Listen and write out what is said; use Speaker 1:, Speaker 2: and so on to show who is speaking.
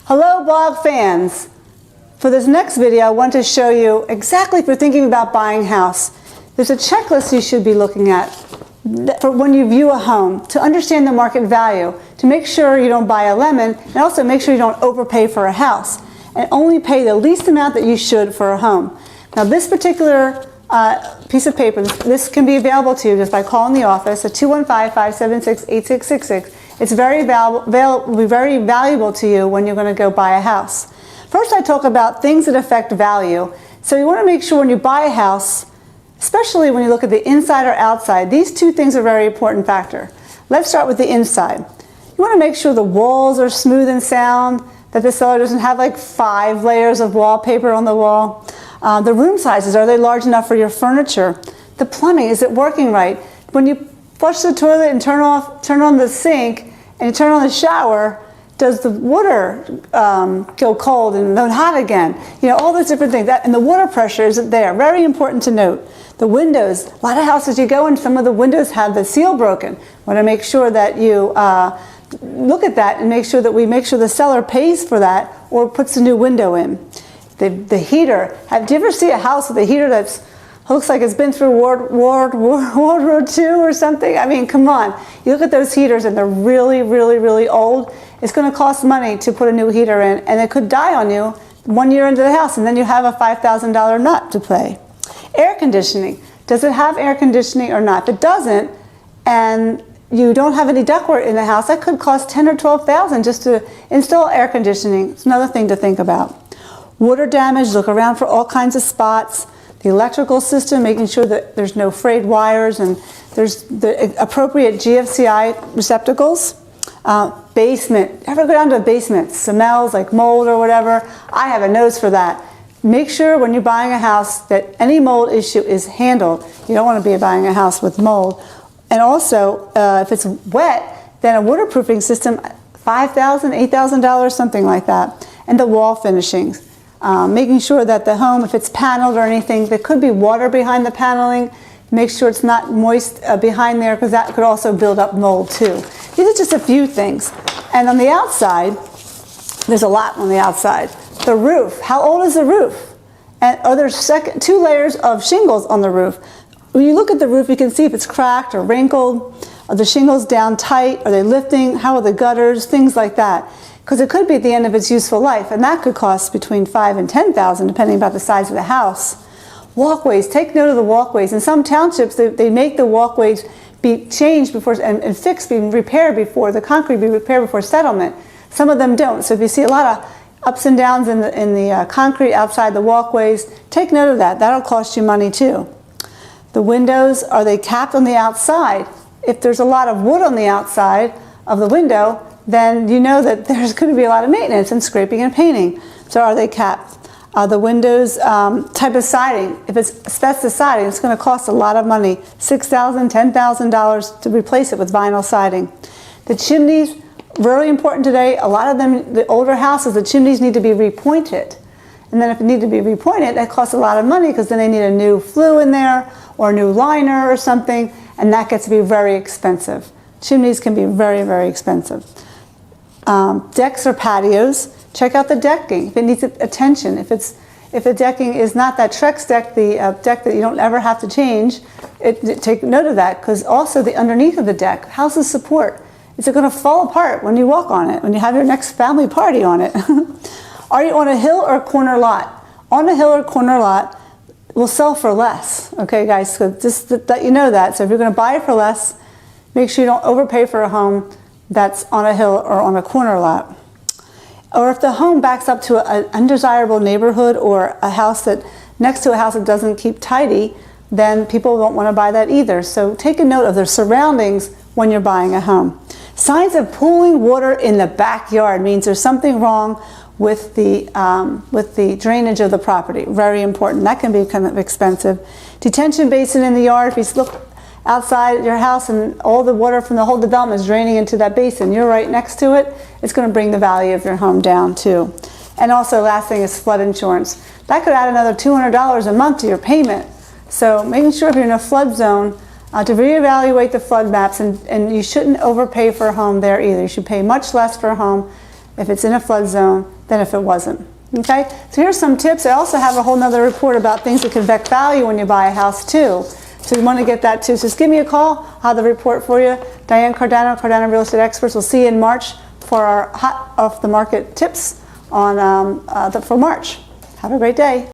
Speaker 1: Hello blog fans! For this next video I want to show you exactly if you're thinking about buying a house. There's a checklist you should be looking at for when you view a home to understand the market value, to make sure you don't buy a lemon, and also make sure you don't overpay for a house and only pay the least amount that you should for a home. Now this particular piece of paper, this can be available to you just by calling the office at 215-576-8666. It's will be very valuable to you when you're going to go buy a house. First, I talk about things that affect value. So you want to make sure when you buy a house, especially when you look at the inside or outside, these two things are a very important factor. Let's start with the inside. You want to make sure the walls are smooth and sound, that the seller doesn't have like 5 layers of wallpaper on the wall. The room sizes, are they large enough for your furniture? The plumbing, is it working right? When you flush the toilet and turn on the sink and you turn on the shower, does the water go cold and then hot again? You know, all those different things. And the water pressure isn't there. Very important to note. The windows, a lot of houses you go in, some of the windows have the seal broken. Want to make sure that you look at that and make sure that the seller pays for that or puts a new window in. The heater. Do you ever see a house with a heater that looks like it's been through World War II or something? I mean, come on. You look at those heaters and they're really, really, really old. It's going to cost money to put a new heater in, and it could die on you 1 year into the house, and then you have a $5,000 nut to pay. Air conditioning. Does it have air conditioning or not? If it doesn't, and you don't have any ductwork in the house, that could cost $10,000 or $12,000 just to install air conditioning. It's another thing to think about. Water damage. Look around for all kinds of spots. The electrical system, making sure that there's no frayed wires and there's the appropriate GFCI receptacles. Basement. Ever go down to a basement? Smells like mold or whatever? I have a nose for that. Make sure when you're buying a house that any mold issue is handled. You don't want to be buying a house with mold. And also, if it's wet, then a waterproofing system, $5,000, $8,000, something like that. And the wall finishings. Making sure that the home, if it's paneled or anything, there could be water behind the paneling. Make sure it's not moist behind there, because that could also build up mold too. These are just a few things. And on the outside, there's a lot on the outside. The roof. How old is the roof? And are there 2 layers of shingles on the roof? When you look at the roof, you can see if it's cracked or wrinkled. Are the shingles down tight? Are they lifting? How are the gutters? Things like that. Because it could be at the end of its useful life, and that could cost between $5,000 and $10,000 depending about the size of the house. Walkways. Take note of the walkways. In some townships, they make the walkways be changed before and fixed, be repaired before the concrete be repaired before settlement. Some of them don't. So if you see a lot of ups and downs in the concrete outside the walkways, take note of that. That'll cost you money too. The windows, are they capped on the outside? If there's a lot of wood on the outside of the window, then you know that there's going to be a lot of maintenance and scraping and painting. So are they capped? The windows, type of siding. If it's asbestos siding, it's going to cost a lot of money, $6,000, $10,000 to replace it with vinyl siding. The chimneys, really important today. A lot of them, the older houses, the chimneys need to be repointed. And then if it needs to be repointed, that costs a lot of money, because then they need a new flue in there or a new liner or something, and that gets to be very expensive. Chimneys can be very, very expensive. Decks or patios, check out the decking if it needs attention. If the decking is not that Trex deck, the deck that you don't ever have to change, take note of that, because also the underneath of the deck, how's the support? Is it going to fall apart when you walk on it, when you have your next family party on it? Are you on a hill or a corner lot? On a hill or corner lot will sell for less, okay guys, so just that you know that. So if you're going to buy it for less, make sure you don't overpay for a home that's on a hill or on a corner lot. Or if the home backs up to an undesirable neighborhood or a house that next to a house that doesn't keep tidy, then people won't want to buy that either. So take a note of the surroundings when you're buying a home. Signs of pooling water in the backyard means there's something wrong with the drainage of the property. Very important. That can be kind of expensive. Detention basin in the yard. If you look outside your house and all the water from the whole development is draining into that basin, you're right next to it, it's going to bring the value of your home down too. And also, last thing is flood insurance. That could add another $200 a month to your payment. So making sure if you're in a flood zone, to reevaluate the flood maps, and you shouldn't overpay for a home there either. You should pay much less for a home if it's in a flood zone than if it wasn't. Okay, so here's some tips. I also have a whole nother report about things that can affect value when you buy a house too. So you want to get that too. So just give me a call. I'll have the report for you. Diane Cardano, Cardano Real Estate Experts. We'll see you in March for our hot off the market tips on for March. Have a great day.